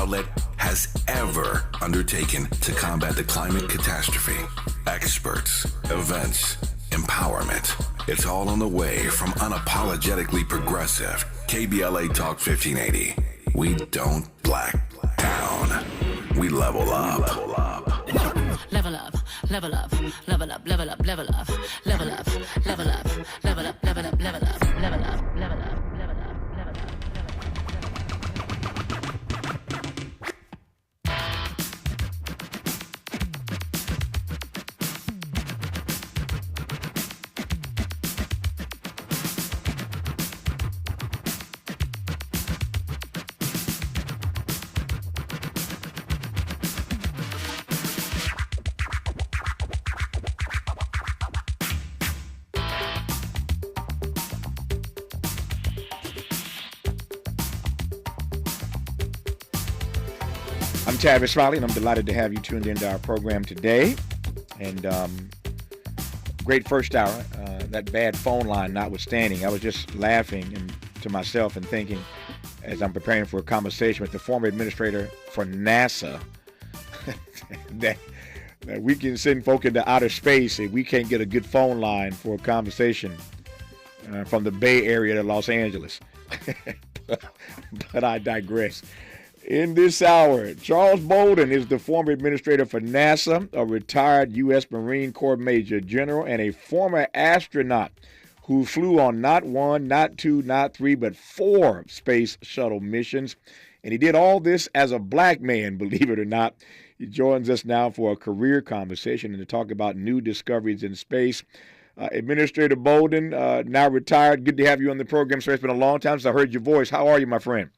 outlet has ever undertaken to combat the climate catastrophe. Experts, events, empowerment. It's all on the way from unapologetically progressive KBLA Talk 1580. We don't black down. We level up. Level up, level up, level up, level up, level up, level up, level up, level up, level up, level up, level up, level up. I'm Tavis Smiley, and I'm delighted to have you tuned into our program today. And great first hour, that bad phone line notwithstanding. I was just laughing to myself and thinking, as I'm preparing for a conversation with the former administrator for NASA, that we can send folk into outer space if we can't get a good phone line for a conversation from the Bay Area to Los Angeles. But I digress. In this hour, Charles Bolden is the former administrator for NASA, a retired U.S. Marine Corps Major General, and a former astronaut who flew on not one, not two, not three, but 4 space shuttle missions. And he did all this as a black man, believe it or not. He joins us now for a career conversation and to talk about new discoveries in space. Administrator Bolden, now retired. Good to have you on the program, sir. It's been a long time since I heard your voice. How are you, my friend?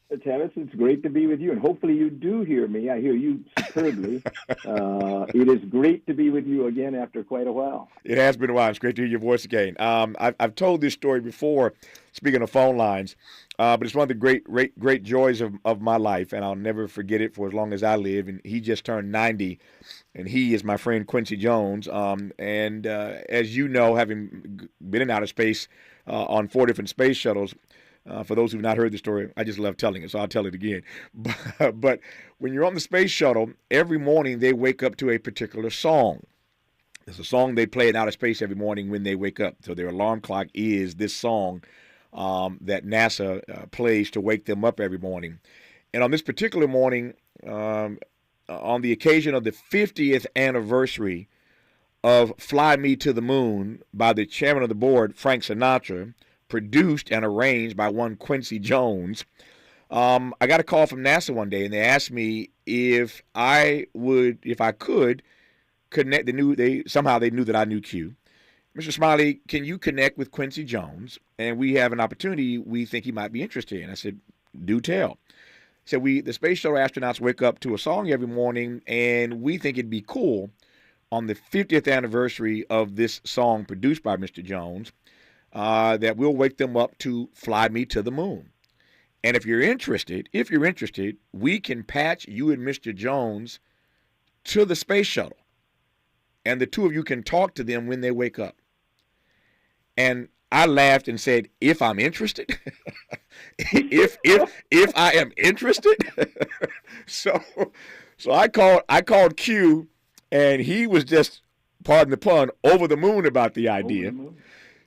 Tavis, it's great to be with you, and hopefully you do hear me. I hear you superbly. It is great to be with you again after quite a while. It has been a while. It's great to hear your voice again. I've told this story before, speaking of phone lines, but it's one of the great joys of my life, and I'll never forget it for as long as I live. And he just turned 90, and he is my friend Quincy Jones. As you know, having been in outer space on 4 different space shuttles, for those who've not heard the story, I just love telling it, so I'll tell it again. But when you're on the space shuttle, every morning they wake up to a particular song. There's a song they play in outer space every morning when they wake up. So their alarm clock is this song that NASA plays to wake them up every morning. And on this particular morning, on the occasion of the 50th anniversary of Fly Me to the Moon by the chairman of the board, Frank Sinatra, produced and arranged by one Quincy Jones. I got a call from NASA one day, and they asked me if I could connect. They knew that I knew Q. Mr. Smiley, can you connect with Quincy Jones? And we have an opportunity we think he might be interested in. I said, do tell. So the space shuttle astronauts wake up to a song every morning, and we think it'd be cool on the 50th anniversary of this song produced by Mr. Jones, that we'll wake them up to Fly Me to the Moon. And if you're interested, we can patch you and Mr. Jones to the space shuttle. And the two of you can talk to them when they wake up. And I laughed and said, if I'm interested, if I am interested. so I called Q, and he was just, pardon the pun, over the moon about the idea.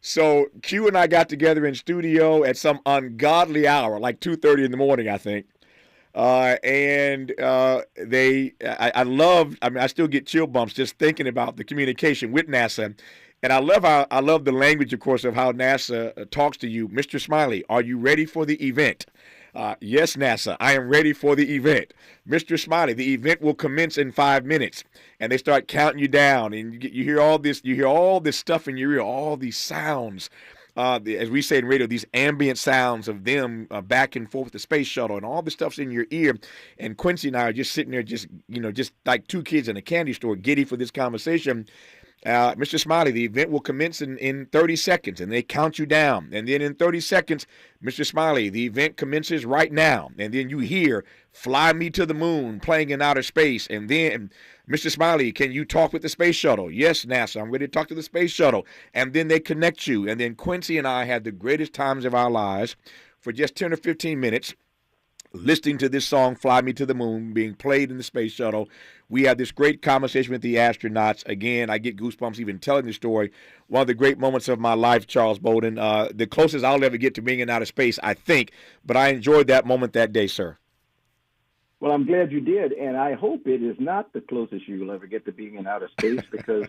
So Q and I got together in studio at some ungodly hour, like 2:30 in the morning, I think. I still get chill bumps just thinking about the communication with NASA. And I love the language, of course, of how NASA talks to you. Mr. Smiley, are you ready for the event? Yes, NASA, I am ready for the event. Mr. Smiley, the event will commence in 5 minutes. And they start counting you down, and you hear all this stuff in your ear, all these sounds. As we say in radio, these ambient sounds of them back and forth with the space shuttle, and all this stuff's in your ear. And Quincy and I are just sitting there, just like two kids in a candy store, giddy for this conversation. Mr. Smiley, the event will commence in 30 seconds, and they count you down. And then in 30 seconds, Mr. Smiley, the event commences right now. And then you hear Fly Me to the Moon playing in outer space. And then, Mr. Smiley, can you talk with the space shuttle? Yes, NASA, I'm ready to talk to the space shuttle. And then they connect you. And then Quincy and I had the greatest times of our lives for just 10 or 15 minutes. listening to this song, Fly Me to the Moon, being played in the space shuttle. We have this great conversation with the astronauts. Again, I get goosebumps even telling the story. One of the great moments of my life, Charles Bolden. The closest I'll ever get to being in outer space, I think. But I enjoyed that moment that day, sir. Well, I'm glad you did, and I hope it is not the closest you will ever get to being in outer space, because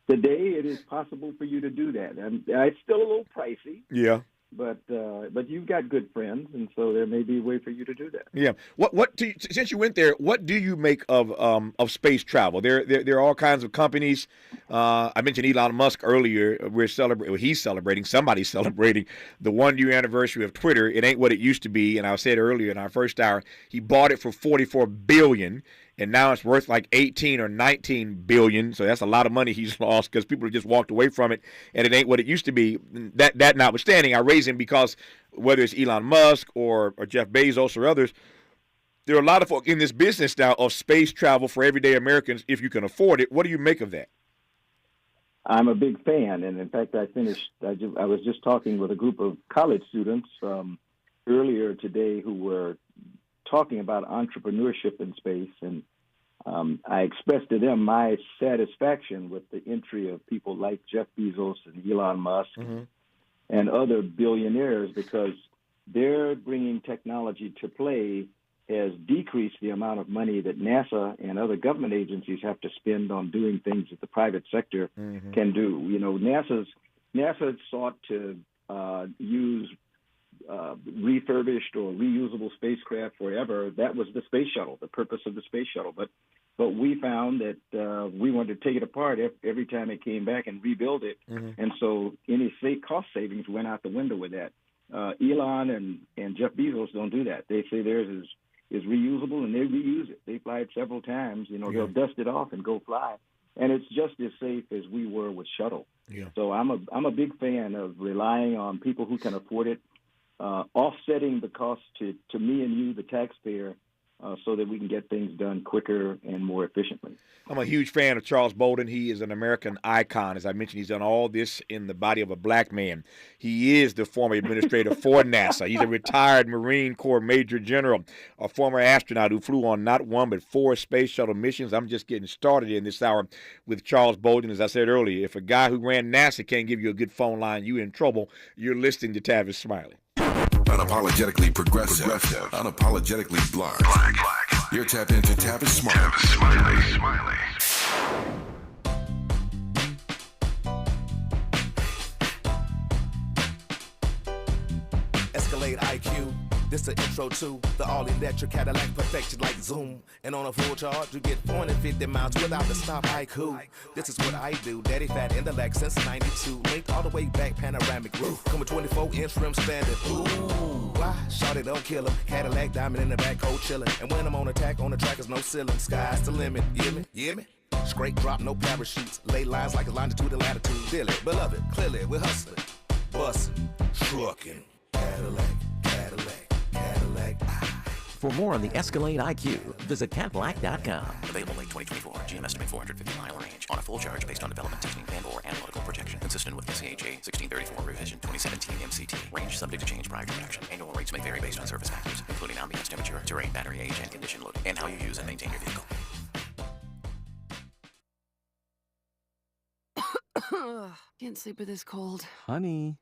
today it is possible for you to do that. And it's still a little pricey. Yeah. But you've got good friends, and so there may be a way for you to do that. Yeah. Since you went there, what do you make of space travel? There are all kinds of companies. I mentioned Elon Musk earlier. Somebody's celebrating the 1 year anniversary of Twitter. It ain't what it used to be, and I said earlier in our first hour, he bought it for $44 billion. And now it's worth like 18 or 19 billion. So that's a lot of money he's lost because people have just walked away from it, and it ain't what it used to be. That notwithstanding, I raise him because whether it's Elon Musk or Jeff Bezos or others, there are a lot of folk in this business now of space travel for everyday Americans if you can afford it. What do you make of that? I'm a big fan, and in fact, I was just talking with a group of college students earlier today who were talking about entrepreneurship in space, and I expressed to them my satisfaction with the entry of people like Jeff Bezos and Elon Musk and other billionaires, because their bringing technology to play has decreased the amount of money that NASA and other government agencies have to spend on doing things that the private sector can do. You know, NASA sought to use refurbished or reusable spacecraft forever. That was the space shuttle, the purpose of the space shuttle. But we found that we wanted to take it apart every time it came back and rebuild it. And so any cost savings went out the window with that. Elon and Jeff Bezos don't do that. They say theirs is reusable, and they reuse it. They fly it several times. You know, they'll dust it off and go fly. And it's just as safe as we were with shuttle. Yeah. So I'm a big fan of relying on people who can afford it, offsetting the cost to me and you, the taxpayer, so that we can get things done quicker and more efficiently. I'm a huge fan of Charles Bolden. He is an American icon. As I mentioned, he's done all this in the body of a black man. He is the former administrator for NASA. He's a retired Marine Corps Major General, a former astronaut who flew on not one but 4 space shuttle missions. I'm just getting started in this hour with Charles Bolden. As I said earlier, if a guy who ran NASA can't give you a good phone line, you're in trouble. You're listening to Tavis Smiley. Unapologetically progressive. Unapologetically black. You're tapped into Tavis Smiley. Escalade IQ. This the intro to the all-electric Cadillac, perfected like Zoom. And on a full charge, you get 450 miles without the stop. Haiku. This is what I do. Daddy fat intellect since 92. Linked all the way back, panoramic roof. Come with 24-inch rim standard. Ooh, why? Shout it, don't kill him. Cadillac diamond in the back, cold chillin'. And when I'm on attack, on the track is no ceiling. Sky's the limit. You hear me? Straight drop, no parachutes. Lay lines like a longitude and latitude. Dilly, beloved, clearly we're hustling. Bussin', truckin'. Cadillac. For more on the Escalade IQ, visit Cadillac.com. Available late 2024. GM estimate 450-mile range. On a full charge based on development testing and/or analytical projection. Consistent with SCHA 1634 revision 2017 MCT. Range subject to change prior to production. Annual rates may vary based on service factors, including ambience temperature, terrain, battery age, and condition loading, and how you use and maintain your vehicle. Can't sleep with this cold. Honey.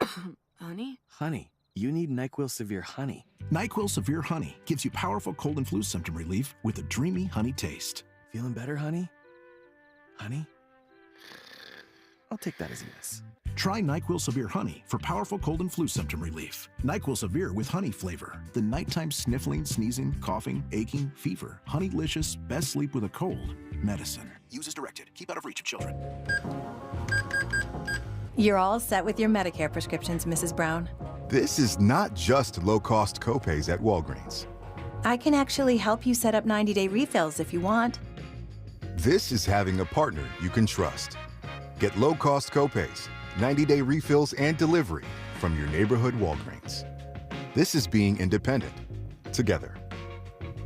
Honey? Honey. You need NyQuil Severe Honey. NyQuil Severe Honey gives you powerful cold and flu symptom relief with a dreamy honey taste. Feeling better, honey? Honey? I'll take that as a yes. Try NyQuil Severe Honey for powerful cold and flu symptom relief. NyQuil Severe with honey flavor. The nighttime sniffling, sneezing, coughing, aching, fever. Honeylicious, best sleep with a cold. Medicine. Use as directed. Keep out of reach of children. You're all set with your Medicare prescriptions, Mrs. Brown. This is not just low-cost copays at Walgreens. I can actually help you set up 90-day refills if you want. This is having a partner you can trust. Get low-cost copays, 90-day refills, and delivery from your neighborhood Walgreens. This is being independent. Together.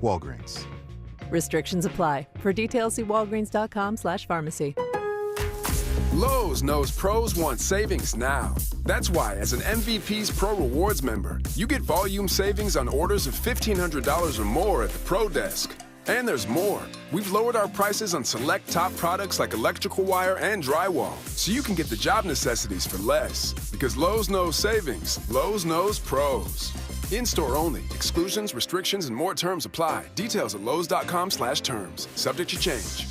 Walgreens. Restrictions apply. For details, see walgreens.com/pharmacy. Lowe's knows pros want savings now. That's why, as an MVP's Pro Rewards member, you get volume savings on orders of $1,500 or more at the Pro Desk. And there's more. We've lowered our prices on select top products like electrical wire and drywall, so you can get the job necessities for less. Because Lowe's knows savings. Lowe's knows pros. In-store only. Exclusions, restrictions, and more terms apply. Details at lowes.com/terms. Subject to change.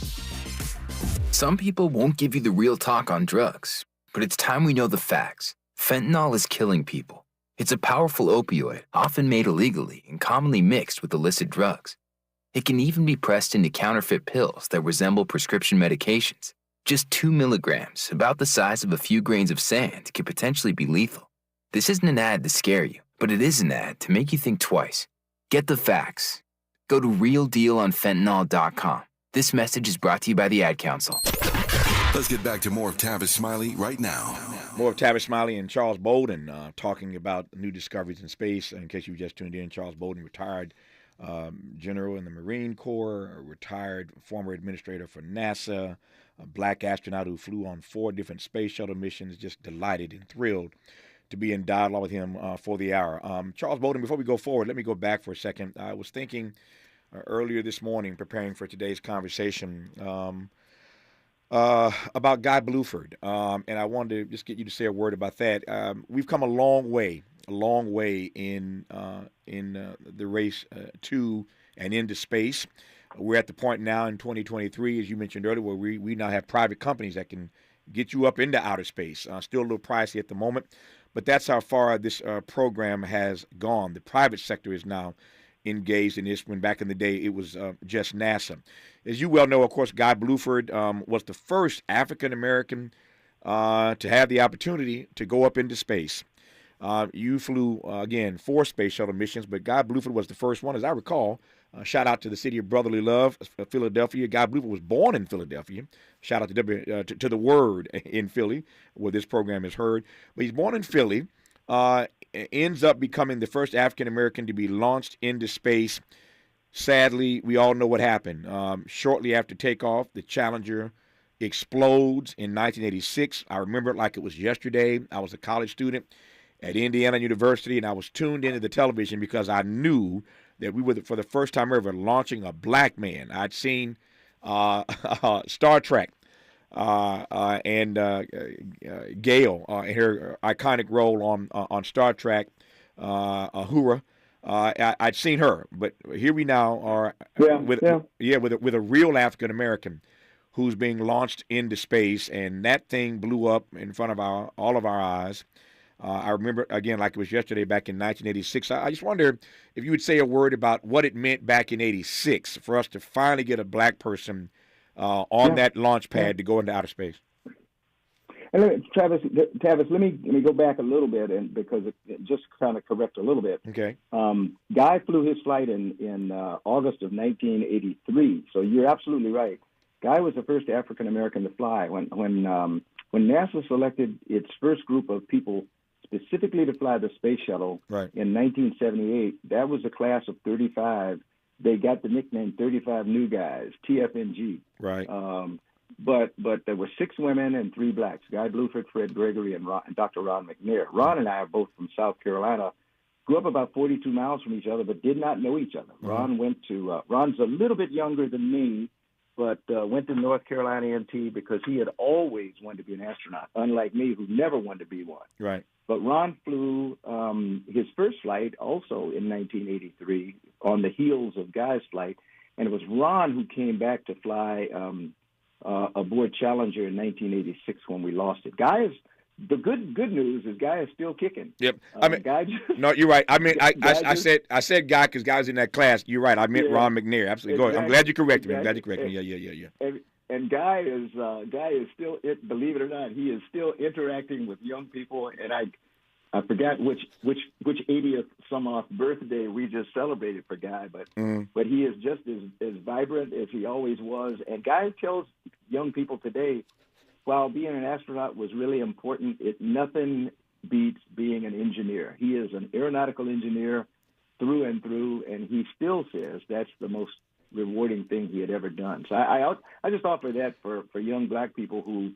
Some people won't give you the real talk on drugs, but it's time we know the facts. Fentanyl is killing people. It's a powerful opioid, often made illegally and commonly mixed with illicit drugs. It can even be pressed into counterfeit pills that resemble prescription medications. Just 2 milligrams, about the size of a few grains of sand, could potentially be lethal. This isn't an ad to scare you, but it is an ad to make you think twice. Get the facts. Go to realdealonfentanyl.com. This message is brought to you by the Ad Council. Let's get back to more of Tavis Smiley right now. More of Tavis Smiley and Charles Bolden talking about new discoveries in space. In case you just tuned in, Charles Bolden, retired general in the Marine Corps, a retired former administrator for NASA, a black astronaut who flew on 4 different space shuttle missions. Just delighted and thrilled to be in dialogue with him for the hour. Charles Bolden, before we go forward, let me go back for a second. I was thinking earlier this morning, preparing for today's conversation, about Guy Bluford, and I wanted to just get you to say a word about that. We've come a long way in the race to and into space. We're at the point now in 2023, as you mentioned earlier, where we now have private companies that can get you up into outer space. Still a little pricey at the moment, but that's how far this program has gone. The private sector is now engaged in this, when back in the day it was just NASA. As you well know, of course, Guy Bluford was the first African-American to have the opportunity to go up into space. You flew, again, 4 space shuttle missions, but Guy Bluford was the first one, as I recall. Shout out to the city of brotherly love, Philadelphia. Guy Bluford was born in Philadelphia. Shout out to the Word in Philly, where this program is heard. But he's born in Philly. Ends up becoming the first African-American to be launched into space. Sadly, we all know what happened. Shortly after takeoff, the Challenger explodes in 1986. I remember it like it was yesterday. I was a college student at Indiana University, and I was tuned into the television because I knew that we were, for the first time ever, launching a black man. I'd seen Star Trek. And Gail in her iconic role on Star Trek, Uhura. I'd seen her, but here we now are with a real African American who's being launched into space, and that thing blew up in front of all of our eyes. I remember, again, like it was yesterday, back in 1986. I just wonder if you would say a word about what it meant back in '86 for us to finally get a black person on that launch pad to go into outer space. And Tavis, let me go back a little bit, and because it just kind of correct a little bit. Okay. Guy flew his flight in August of 1983. So you're absolutely right. Guy was the first African American to fly. When NASA selected its first group of people specifically to fly the space shuttle in 1978, that was a class of 35. They got the nickname 35 New Guys, TFNG. Right. But there were 6 women and 3 blacks, Guy Bluford, Fred Gregory, and Dr. Ron McNair. Ron and I are both from South Carolina, grew up about 42 miles from each other, but did not know each other. Ron went to, Ron's a little bit younger than me, but went to North Carolina A&T because he had always wanted to be an astronaut, unlike me, who never wanted to be one. Right. But Ron flew his first flight also in 1983 on the heels of Guy's flight, and it was Ron who came back to fly aboard Challenger in 1986 when we lost it. Guy is the good news is Guy is still kicking. Yep. I mean, Guy no, you're right. I mean, I said Guy because Guy's in that class. You're right. I meant Ron McNair. Absolutely. Go ahead. I'm glad you corrected me. I'm glad you corrected me. Yeah. And Guy is still, believe it or not, he is still interacting with young people. And I forgot which 80th some off birthday we just celebrated for Guy, but he is just as vibrant as he always was. And Guy tells young people today, while being an astronaut was really important, nothing beats being an engineer. He is an aeronautical engineer through and through, and he still says that's the most rewarding thing he had ever done. So I just offer that for young black people who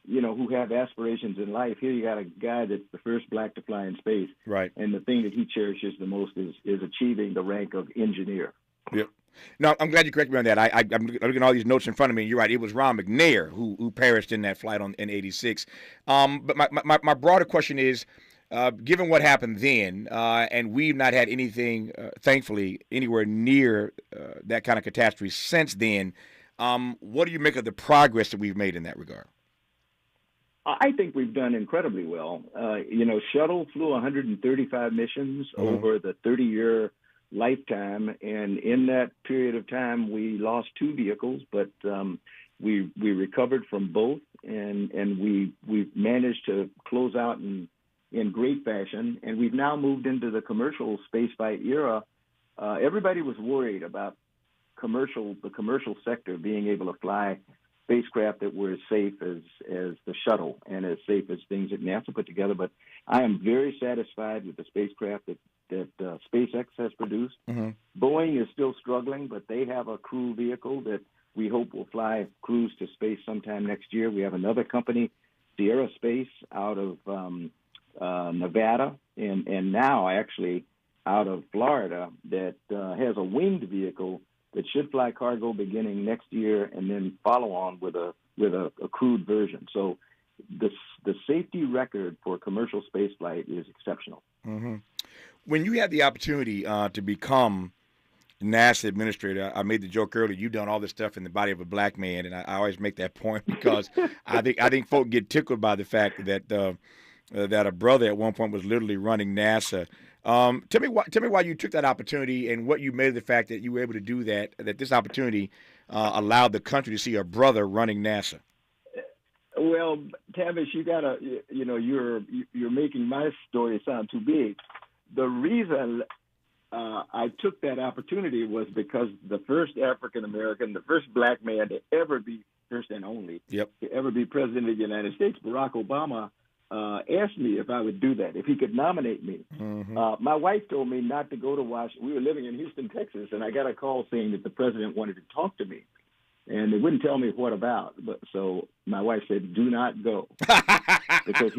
who have aspirations in life. Here you got a guy that's the first black to fly in space. Right. And the thing that he cherishes the most is achieving the rank of engineer. Yep. No, I'm glad you corrected me on that. I'm looking at all these notes in front of me, and you're right. It was Ron McNair who perished in that flight in '86. But my broader question is, given what happened then, and we've not had anything, thankfully, anywhere near that kind of catastrophe since then, what do you make of the progress that we've made in that regard? I think we've done incredibly well. Shuttle flew 135 missions over the 30-year lifetime, and in that period of time, we lost 2 vehicles, but we recovered from both, and we've managed to close out in great fashion. And we've now moved into the commercial spaceflight era. Everybody was worried about the commercial sector being able to fly spacecraft that were as safe as the shuttle and as safe as things that NASA put together. But I am very satisfied with the spacecraft that SpaceX has produced. Mm-hmm. Boeing is still struggling, but they have a crew vehicle that we hope will fly crews to space sometime next year. We have another company, Sierra Space, out of Nevada, and now actually out of Florida, that has a winged vehicle that should fly cargo beginning next year, and then follow on with a crewed version. So the safety record for commercial spaceflight is exceptional. Mm-hmm. When you had the opportunity to become NASA administrator, I made the joke earlier, you've done all this stuff in the body of a black man, and I always make that point because I think folk get tickled by the fact that that a brother at one point was literally running NASA. Tell me why you took that opportunity and what you made of the fact that you were able to do that this opportunity allowed the country to see a brother running NASA. Well, Tavis, you're making my story sound too big. The reason I took that opportunity was because the first African American, the first black man to ever be, first and only, to ever be president of the United States, Barack Obama, asked me if I would do that, if he could nominate me. Mm-hmm. My wife told me not to go to Washington. We were living in Houston, Texas, and I got a call saying that the president wanted to talk to me. And they wouldn't tell me what about. But so my wife said, "Do not go," because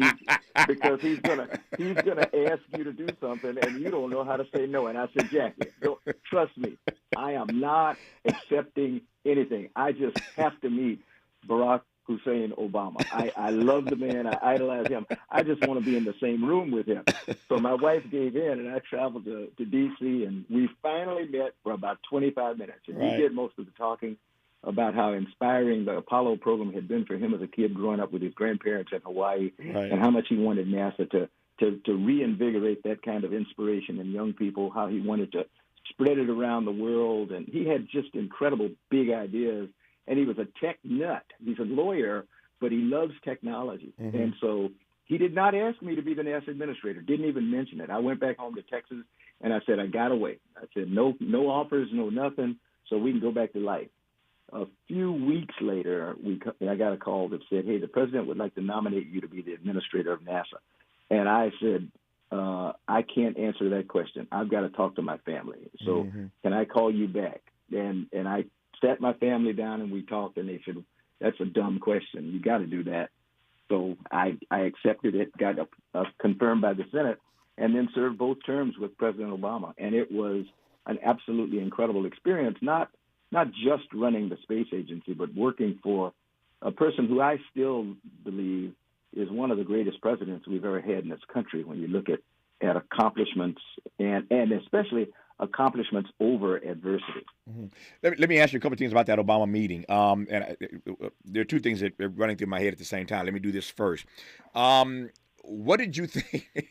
he's gonna ask you to do something, and you don't know how to say no. And I said, "Jackie, trust me, I am not accepting anything. I just have to meet Barack Hussein Obama. I love the man. I idolize him. I just want to be in the same room with him." So my wife gave in, and I traveled to D.C., and we finally met for about 25 minutes. And he did most of the talking about how inspiring the Apollo program had been for him as a kid growing up with his grandparents in Hawaii, and how much he wanted NASA to reinvigorate that kind of inspiration in young people, how he wanted to spread it around the world. And he had just incredible big ideas. And he was a tech nut. He's a lawyer, but he loves technology. Mm-hmm. And so he did not ask me to be the NASA administrator, didn't even mention it. I went back home to Texas, and I said, I got to wait. I said, no offers, no nothing, so we can go back to life. A few weeks later, I got a call that said, "Hey, the president would like to nominate you to be the administrator of NASA." And I said, I can't answer that question. I've got to talk to my family. So can I call you back? And I sat my family down, and we talked, and they said, "That's a dumb question. You got to do that." So I accepted it, got confirmed by the Senate, and then served both terms with President Obama. And it was an absolutely incredible experience, not just running the space agency, but working for a person who I still believe is one of the greatest presidents we've ever had in this country when you look at accomplishments and especially accomplishments over adversity. Mm-hmm. Let me ask you a couple of things about that Obama meeting. There are two things that are running through my head at the same time. Let me do this first. What did you think?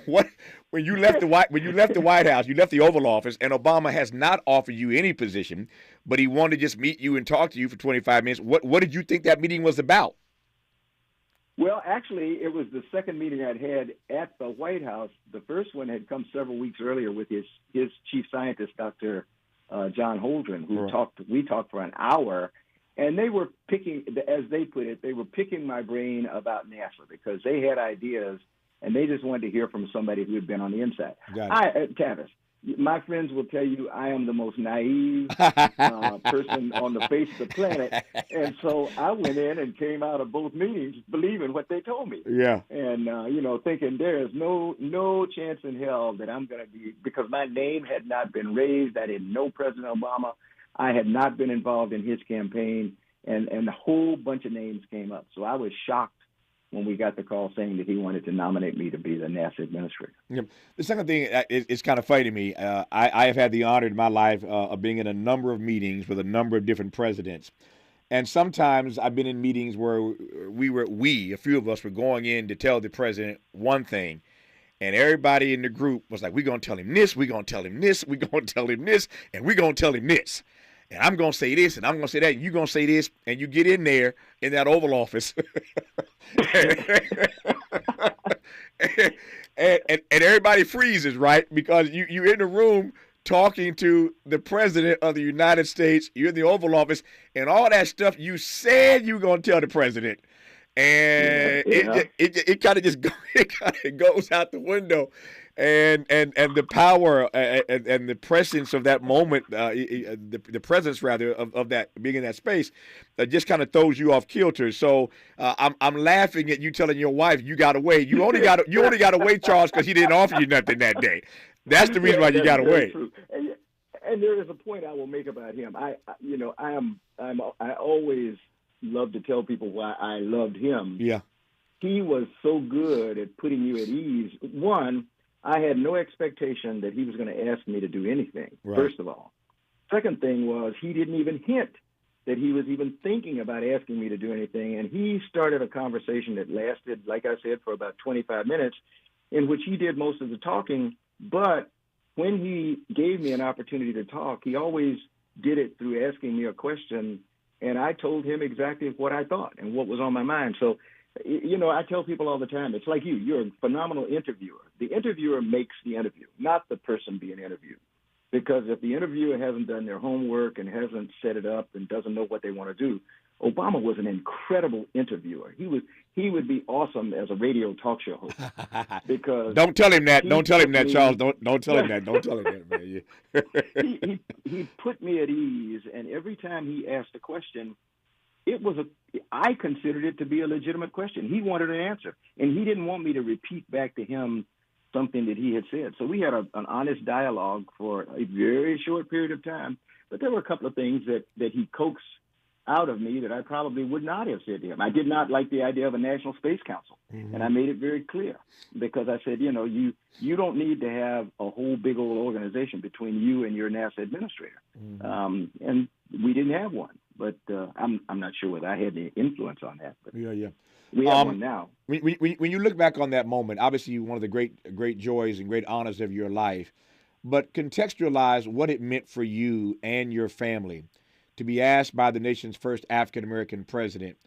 When you left the White House, you left the Oval Office, and Obama has not offered you any position, but he wanted to just meet you and talk to you for 25 minutes. What did you think that meeting was about? Well, actually, it was the second meeting I'd had at the White House. The first one had come several weeks earlier with his chief scientist, Dr. John Holdren, who we talked for an hour. And they were picking, as they put it, they were picking my brain about NASA because they had ideas, and they just wanted to hear from somebody who had been on the inside. Got it. Tavis, my friends will tell you I am the most naive person on the face of the planet. And so I went in and came out of both meetings believing what they told me. Yeah. And, thinking there is no chance in hell that I'm going to be, because my name had not been raised. I didn't know President Obama. I had not been involved in his campaign. And a whole bunch of names came up. So I was shocked when we got the call saying that he wanted to nominate me to be the NASA administrator. Yeah. The second thing is kind of funny to me. I have had the honor in my life of being in a number of meetings with a number of different presidents. And sometimes I've been in meetings where a few of us were going in to tell the president one thing. And everybody in the group was like, we're going to tell him this, we're going to tell him this, we're going to tell him this, and we're going to tell him this. And I'm going to say this, and I'm going to say that, and you're going to say this, and you get in there in that Oval Office. and everybody freezes, right? Because you're in the room talking to the President of the United States. You're in the Oval Office, and all that stuff you said you were going to tell the President. And it kind of just goes out the window. And the power and the presence of that moment, the presence rather of that being in that space, just kind of throws you off kilter. So I'm laughing at you telling your wife you got away. You only got away, Charles, because he didn't offer you nothing that day. That's the reason why you got away. And there is a point I will make about him. I always love to tell people why I loved him. Yeah, he was so good at putting you at ease. One, I had no expectation that he was going to ask me to do anything, first of all. Second thing was he didn't even hint that he was even thinking about asking me to do anything. And he started a conversation that lasted, like I said, for about 25 minutes, in which he did most of the talking. But when he gave me an opportunity to talk, he always did it through asking me a question. And I told him exactly what I thought and what was on my mind. So, I tell people all the time, it's like you're a phenomenal interviewer. The interviewer makes the interview, not the person being interviewed. Because if the interviewer hasn't done their homework and hasn't set it up and doesn't know what they want to do, Obama was an incredible interviewer. He would be awesome as a radio talk show host. Because don't tell him that. Don't tell him that, Charles. Don't tell him that. Don't tell him that, man. Yeah. he put me at ease, and every time he asked a question, I considered it to be a legitimate question. He wanted an answer, and he didn't want me to repeat back to him something that he had said. So we had an honest dialogue for a very short period of time. But there were a couple of things that he coaxed out of me that I probably would not have said to him. I did not like the idea of a National Space Council, and I made it very clear because I said, you don't need to have a whole big old organization between you and your NASA administrator. And we didn't have one. But I'm not sure whether I had any influence on that. But yeah. We have one now. When you look back on that moment, obviously one of the great joys and great honors of your life, but contextualize what it meant for you and your family to be asked by the nation's first African-American president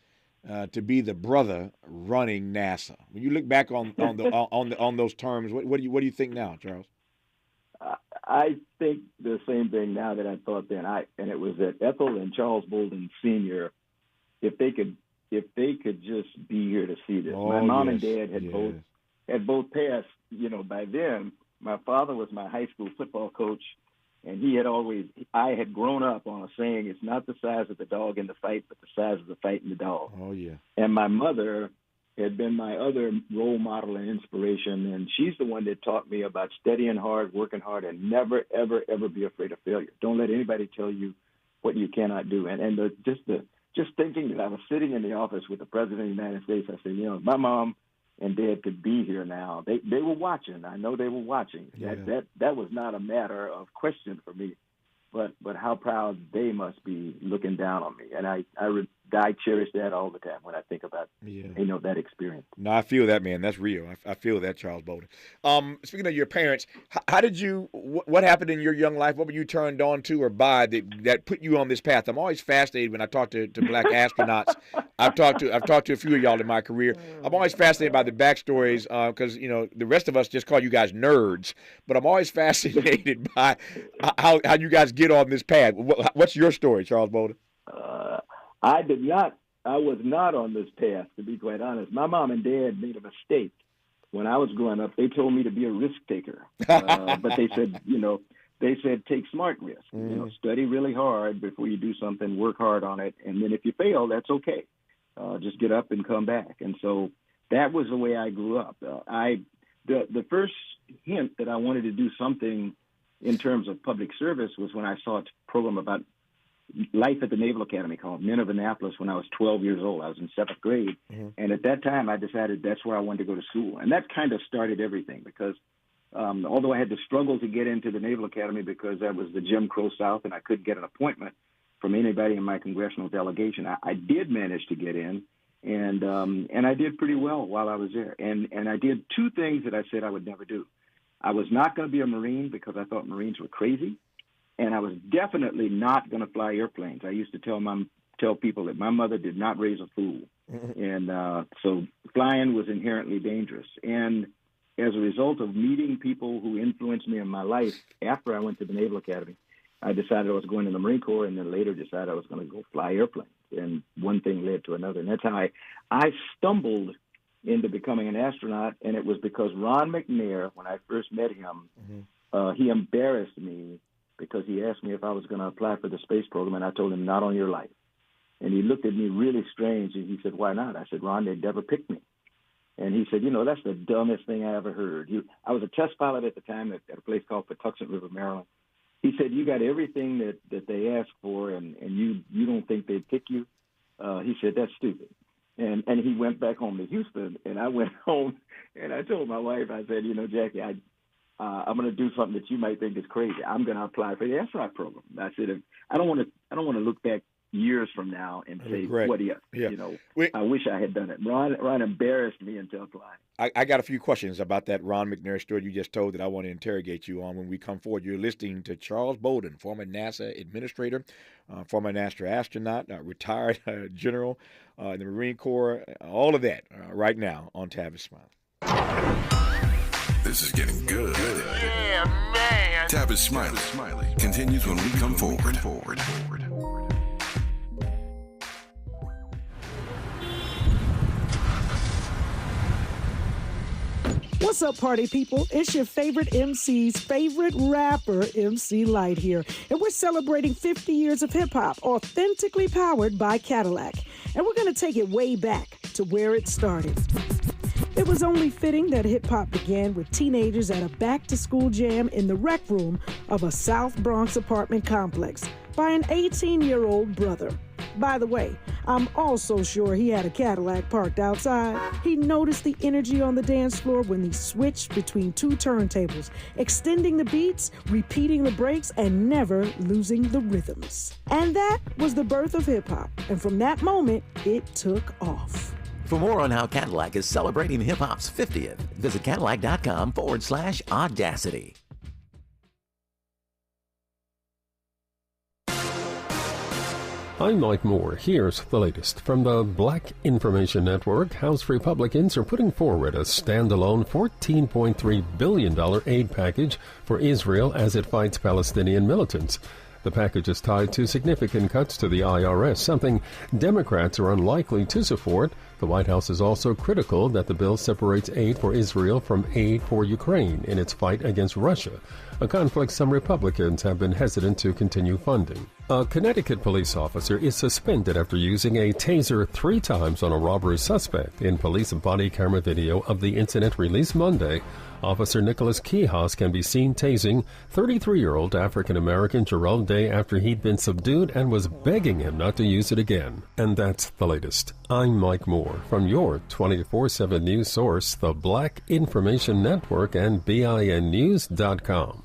to be the brother running NASA. When you look back on those terms, what do you think now, Charles? I think the same thing now that I thought then. And it was that Ethel and Charles Bolden Sr., if they could just be here to see this. My mom and dad had both passed. By then, my father was my high school football coach, and I had grown up on a saying, it's not the size of the dog in the fight, but the size of the fight in the dog. Oh, yeah. And my mother had been my other role model and inspiration, and she's the one that taught me about studying hard, working hard, and never, ever, ever be afraid of failure. Don't let anybody tell you what you cannot do. And just thinking that I was sitting in the office with the President of the United States, I said, my mom and dad could be here now. They were watching. I know they were watching. Yeah. That was not a matter of question for me, but how proud they must be looking down on me. And I cherish that all the time when I think about that experience. No, I feel that, man. That's real. I feel that, Charles Bolden. Speaking of your parents, how did you? What happened in your young life? What were you turned on to or by that put you on this path? I'm always fascinated when I talk to black astronauts. I've talked to a few of y'all in my career. I'm always fascinated by the backstories because the rest of us just call you guys nerds. But I'm always fascinated by how you guys get on this path. What's your story, Charles Bolden? I was not on this path, to be quite honest. My mom and dad made a mistake. when I was growing up, they told me to be a risk taker. But they said, take smart risks. Study really hard before you do something, work hard on it. And then if you fail, that's okay. Just get up and come back. And so that was the way I grew up. The first hint that I wanted to do something in terms of public service was when I saw a program about life at the Naval Academy called Men of Annapolis when I was 12 years old. I was in 7th grade. And at that time, I decided that's where I wanted to go to school. And that kind of started everything because although I had to struggle to get into the Naval Academy because that was the Jim Crow South and I couldn't get an appointment from anybody in my congressional delegation, I did manage to get in. And I did pretty well while I was there. And I did two things that I said I would never do. I was not going to be a Marine because I thought Marines were crazy. And I was definitely not going to fly airplanes. I used to tell people that my mother did not raise a fool. And so flying was inherently dangerous. And as a result of meeting people who influenced me in my life after I went to the Naval Academy, I decided I was going to the Marine Corps and then later decided I was going to go fly airplanes. And one thing led to another. And that's how I stumbled into becoming an astronaut. And it was because Ron McNair, when I first met him, he embarrassed me because he asked me if I was going to apply for the space program, and I told him, not on your life. And he looked at me really strange, and he said, why not? I said, Ron, they'd never picked me. And he said, that's the dumbest thing I ever heard. I was a test pilot at the time at a place called Patuxent River, Maryland. He said, you got everything that they asked for, and you don't think they'd pick you? He said, that's stupid. And he went back home to Houston, and I went home, and I told my wife, I said, Jackie, I'm going to do something that you might think is crazy. I'm going to apply for the astronaut program. I said, I don't want to look back years from now and say, what if? I wish I had done it. Ron embarrassed me into applying. I got a few questions about that Ron McNair story you just told that I want to interrogate you on when we come forward. You're listening to Charles Bolden, former NASA administrator, former NASA astronaut, retired general in the Marine Corps, all of that right now on Tavis Smiley. This is getting good. Yeah, man. Tavis Smiley continues when we come forward. What's up, party people? It's your favorite MC's favorite rapper, MC Light here. And we're celebrating 50 years of hip-hop, authentically powered by Cadillac. And we're going to take it way back to where it started. It was only fitting that hip-hop began with teenagers at a back-to-school jam in the rec room of a South Bronx apartment complex by an 18-year-old brother. By the way, I'm also sure he had a Cadillac parked outside. He noticed the energy on the dance floor when he switched between two turntables, extending the beats, repeating the breaks, and never losing the rhythms. And that was the birth of hip-hop. And from that moment, it took off. For more on how Cadillac is celebrating hip-hop's 50th, visit Cadillac.com/audacity. I'm Mike Moore. Here's the latest from the Black Information Network. House Republicans are putting forward a standalone $14.3 billion aid package for Israel as it fights Palestinian militants. The package is tied to significant cuts to the IRS, something Democrats are unlikely to support. The White House is also critical that the bill separates aid for Israel from aid for Ukraine in its fight against Russia, a conflict some Republicans have been hesitant to continue funding. A Connecticut police officer is suspended after using a taser 3 times on a robbery suspect. In police body camera video of the incident released Monday, Officer Nicholas Kihas can be seen tasing 33-year-old African-American Jarrell Day after he'd been subdued and was begging him not to use it again. And that's the latest. I'm Mike Moore from your 24/7 news source, the Black Information Network and BINnews.com.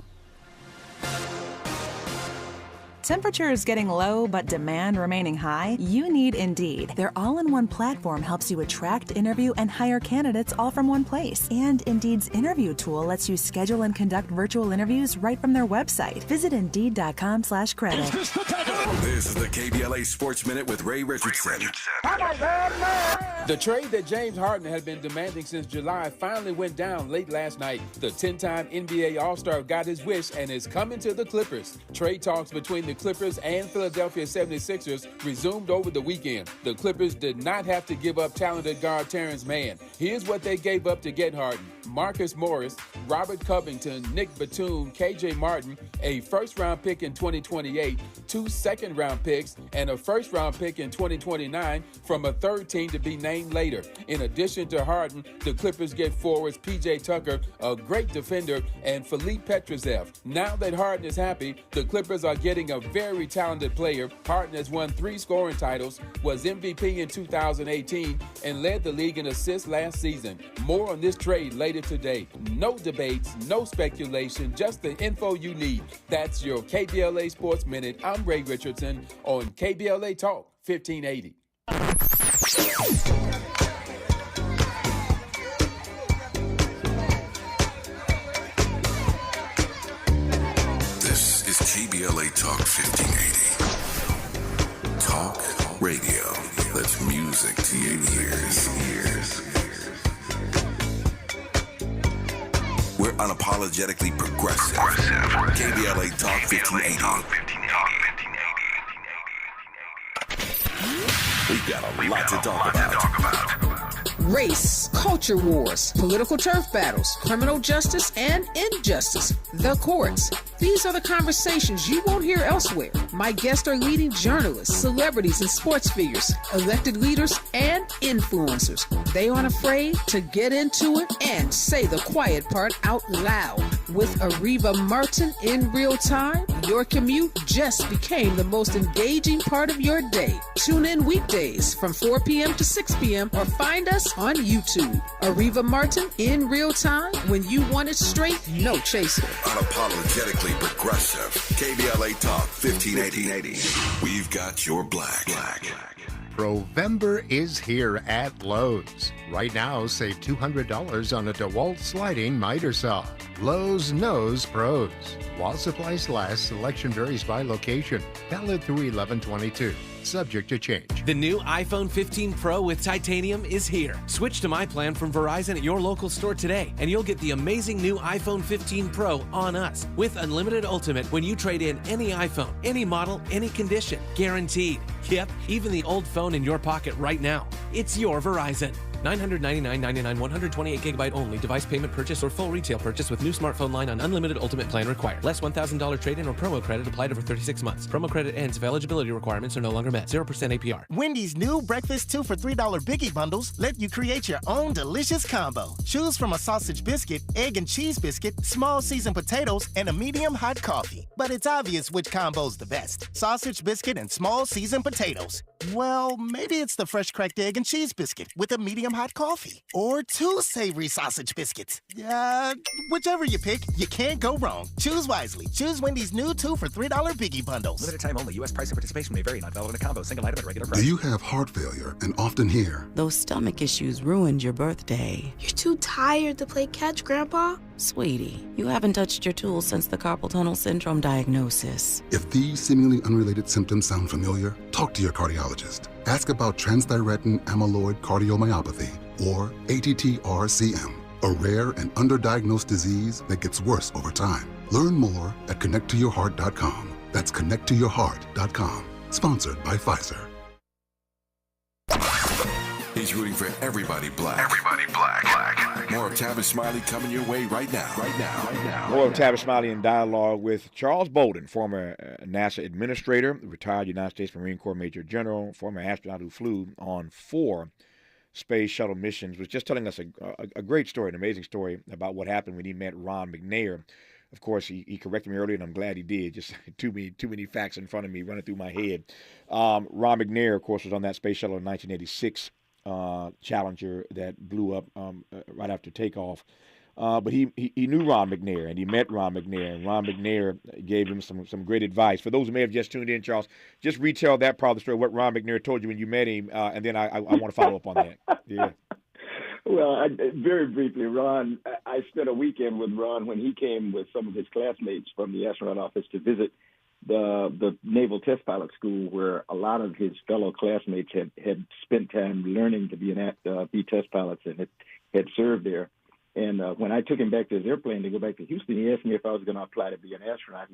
Temperature is getting low, but demand remaining high? You need Indeed. Their all-in-one platform helps you attract, interview, and hire candidates all from one place. And Indeed's interview tool lets you schedule and conduct virtual interviews right from their website. Visit Indeed.com/credit. This This is the KBLA Sports Minute with Ray Richardson. The trade that James Harden had been demanding since July finally went down late last night. The 10-time NBA All-Star got his wish and is coming to the Clippers. Trade talks between the Clippers and Philadelphia 76ers resumed over the weekend. The Clippers did not have to give up talented guard Terrence Mann. Here's what they gave up to get Harden: Marcus Morris, Robert Covington, Nick Batum, KJ Martin, a first-round pick in 2028, 2 second-round picks, and a first-round pick in 2029 from a third team to be named later. In addition to Harden, the Clippers get forwards P.J. Tucker, a great defender, and Philippe Petrusev. Now that Harden is happy, the Clippers are getting a very talented player. Harden has won 3 scoring titles, was MVP in 2018, and led the league in assists last season. More on this trade later today. No debates, no speculation, just the info you need. That's your KBLA Sports Minute. I'm Ray Richardson on KBLA Talk 1580. This is KBLA Talk 1580. Talk radio. That's music to your ears. We're unapologetically progressive. KBLA Talk 1580. We've got a lot to talk about. Race, culture wars, political turf battles, criminal justice and injustice, the courts. These are the conversations you won't hear elsewhere. My guests are leading journalists, celebrities, and sports figures, elected leaders, and influencers. They aren't afraid to get into it and say the quiet part out loud. With Ariva Martin in real time, your commute just became the most engaging part of your day. Tune in weekdays from 4 p.m. to 6 p.m. or find us on YouTube. Ariva Martin in real time, when you want it straight, no chaser. Unapologetically progressive. KBLA Talk 1580. We've got your black. Provember is here at Lowe's. Right now, save $200 on a DeWalt sliding miter saw. Lowe's knows pros. While supplies last, selection varies by location. Valid through 11/22. Subject to change. The new iPhone 15 Pro with titanium is here. Switch to my plan from Verizon at your local store today, and you'll get the amazing new iPhone 15 Pro on us with unlimited ultimate when you trade in any iPhone, any model, any condition. Guaranteed. Yep, even the old phone in your pocket right now. It's your Verizon. $999.99, 128 gigabyte only. Device payment purchase or full retail purchase with new smartphone line on unlimited ultimate plan required. Less $1,000 trade-in or promo credit applied over 36 months. Promo credit ends if eligibility requirements are no longer met. 0% APR. Wendy's new breakfast 2 for $3 Biggie Bundles let you create your own delicious combo. Choose from a sausage biscuit, egg and cheese biscuit, small seasoned potatoes, and a medium hot coffee. But it's obvious which combo's the best. Sausage biscuit and small seasoned potatoes. Well, maybe it's the fresh cracked egg and cheese biscuit with a medium hot coffee. Or 2 savory sausage biscuits. Whichever you pick, you can't go wrong. Choose wisely. Choose Wendy's new 2 for $3 Biggie Bundles. Limited time only. U.S. price and participation may vary. Not valid in a combo. Single item at regular price. Do you have heart failure and often hear, those stomach issues ruined your birthday? You're too tired to play catch, Grandpa? Sweetie, you haven't touched your tools since the carpal tunnel syndrome diagnosis. if these seemingly unrelated symptoms sound familiar, talk to your cardiologist. Ask about transthyretin amyloid cardiomyopathy, or ATTR-CM, a rare and underdiagnosed disease that gets worse over time. Learn more at connecttoyourheart.com. That's connecttoyourheart.com. Sponsored by Pfizer. He's rooting for everybody black. Everybody black. More of Tavis Smiley coming your way right now. More of Tavis Smiley in dialogue with Charles Bolden, former NASA administrator, retired United States Marine Corps Major General, former astronaut who flew on 4 space shuttle missions, was just telling us a great story, an amazing story about what happened when he met Ron McNair. Of course, he corrected me earlier, and I'm glad he did. Just too many facts in front of me running through my head. Ron McNair, of course, was on that space shuttle in 1986. Challenger that blew up right after takeoff. But he knew Ron McNair, and he met Ron McNair, and Ron McNair gave him some great advice. For those who may have just tuned in, Charles, just retell that part of the story, what Ron McNair told you when you met him, and then I want to follow up on that. Yeah. Well, very briefly, Ron, I spent a weekend with Ron when he came with some of his classmates from the astronaut office to visit the Naval Test Pilot School, where a lot of his fellow classmates had spent time learning to be test pilots and had served there. And when I took him back to his airplane to go back to Houston, he asked me if I was going to apply to be an astronaut.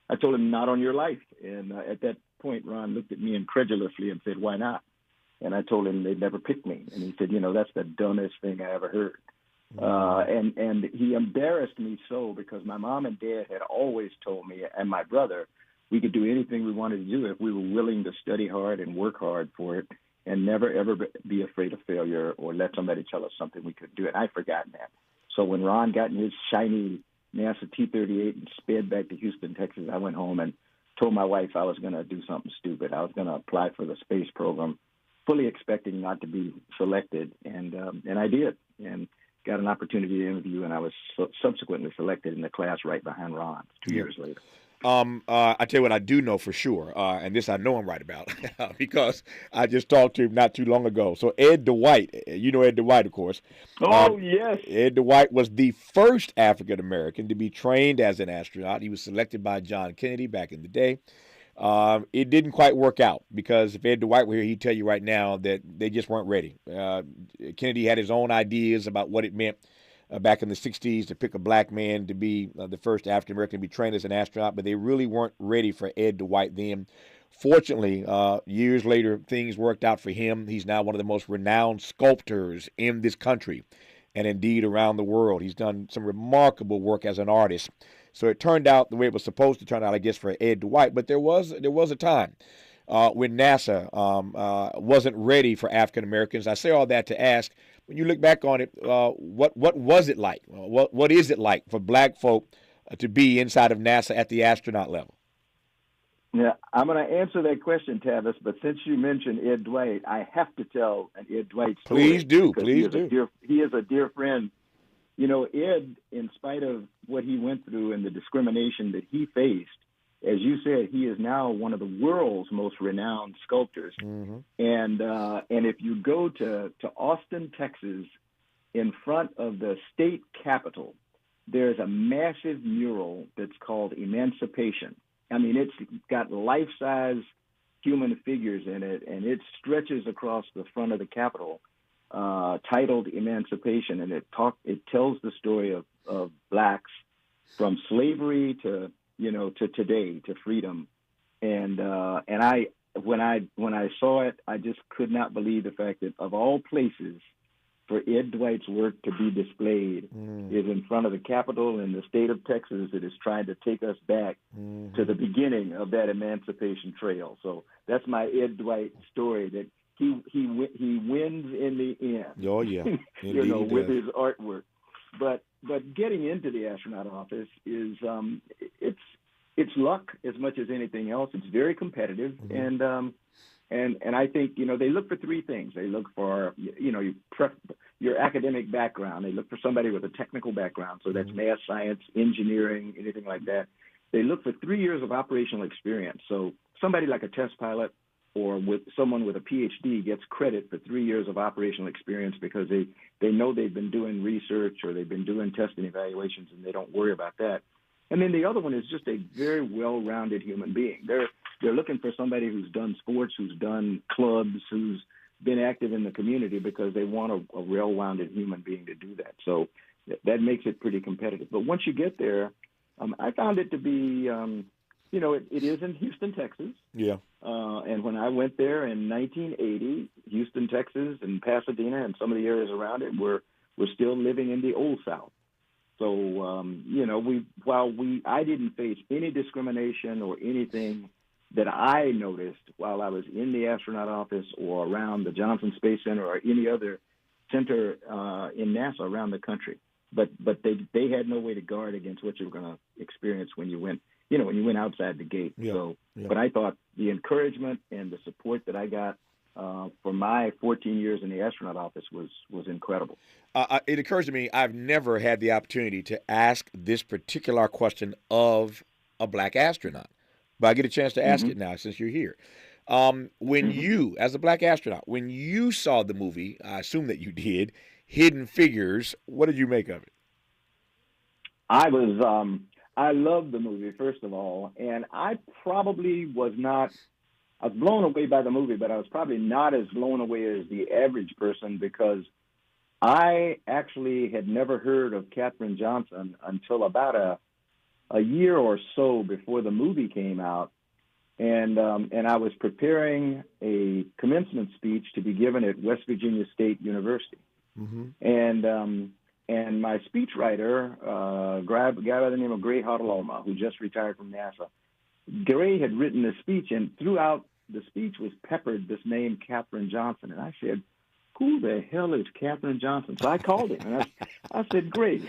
I told him, not on your life. And at that point, Ron looked at me incredulously and said, why not? And I told him they'd never picked me. And he said, that's the dumbest thing I ever heard. And he embarrassed me so, because my mom and dad had always told me, and my brother, we could do anything we wanted to do if we were willing to study hard and work hard for it, and never, ever be afraid of failure or let somebody tell us something we couldn't do. And I'd forgotten that. So when Ron got in his shiny NASA T-38 and sped back to Houston, Texas, I went home and told my wife I was going to do something stupid. I was going to apply for the space program, fully expecting not to be selected, and I did, and got an opportunity to interview, and I was subsequently selected in the class right behind Ron 2 years later. I tell you what I do know for sure, and this I know I'm right about, because I just talked to him not too long ago. So Ed Dwight, you know Ed Dwight, of course. Oh, yes. Ed Dwight was the first African-American to be trained as an astronaut. He was selected by John Kennedy back in the day. It didn't quite work out, because if Ed Dwight were here, he'd tell you right now that they just weren't ready. Kennedy had his own ideas about what it meant back in the 60s to pick a black man to be the first African-American to be trained as an astronaut, but they really weren't ready for Ed Dwight then. Fortunately, years later, things worked out for him. He's now one of the most renowned sculptors in this country and indeed around the world. He's done some remarkable work as an artist. So it turned out the way it was supposed to turn out, I guess, for Ed Dwight. But there was a time when NASA wasn't ready for African Americans. I say all that to ask, when you look back on it, what was it like? What is it like for black folk to be inside of NASA at the astronaut level? Yeah, I'm going to answer that question, Tavis, but since you mentioned Ed Dwight, I have to tell an Ed Dwight story. Please do. Please do. He is a dear friend. Ed, in spite of what he went through and the discrimination that he faced, as you said, he is now one of the world's most renowned sculptors. Mm-hmm. And if you go to Austin, Texas, in front of the state capitol, there's a massive mural that's called Emancipation. I mean, it's got life-size human figures in it, and it stretches across the front of the Capitol, titled Emancipation, and it tells the story of blacks from slavery to today, to freedom. And when I saw it, I just could not believe the fact that of all places for Ed Dwight's work to be displayed is in front of the Capitol in the state of Texas that is trying to take us back to the beginning of that Emancipation Trail. So that's my Ed Dwight story, that he wins in the end. Oh, yeah. With his artwork. But getting into the astronaut office is it's luck as much as anything else. It's very competitive, and I think they look for three things. They look for your academic background. They look for somebody with a technical background, so that's math, science, engineering, anything like that. They look for 3 years of operational experience. So somebody like a test pilot or with someone with a PhD gets credit for 3 years of operational experience because they know they've been doing research or they've been doing testing evaluations, and they don't worry about that. And then the other one is just a very well-rounded human being. They're looking for somebody who's done sports, who's done clubs, who's been active in the community, because they want a well-rounded human being to do that. So that makes it pretty competitive. But once you get there, I found it to be, it is in Houston, Texas. Yeah. And when I went there in 1980, Houston, Texas, and Pasadena, and some of the areas around it were still living in the Old South. So, I didn't face any discrimination or anything that I noticed while I was in the astronaut office or around the Johnson Space Center or any other center in NASA around the country. But they had no way to guard against what you were going to experience when you went outside the gate. Yeah. So, yeah. But I thought the encouragement and the support that I got for my 14 years in the astronaut office was incredible. It occurs to me I've never had the opportunity to ask this particular question of a black astronaut, but I get a chance to ask it now since you're here. When you, as a black astronaut, when you saw the movie, I assume that you did, Hidden Figures, what did you make of it? I was I loved the movie, first of all, and I probably was not. I was blown away by the movie, but I was probably not as blown away as the average person because I actually had never heard of Katherine Johnson until about a year or so before the movie came out. And I was preparing a commencement speech to be given at West Virginia State University. Mm-hmm. And my speechwriter, a guy by the name of Gray Hartaloma, who just retired from NASA, Gray had written this speech, and throughout the speech was peppered this name, Katherine Johnson. And I said, who the hell is Katherine Johnson? So I called him, and I said, Gray,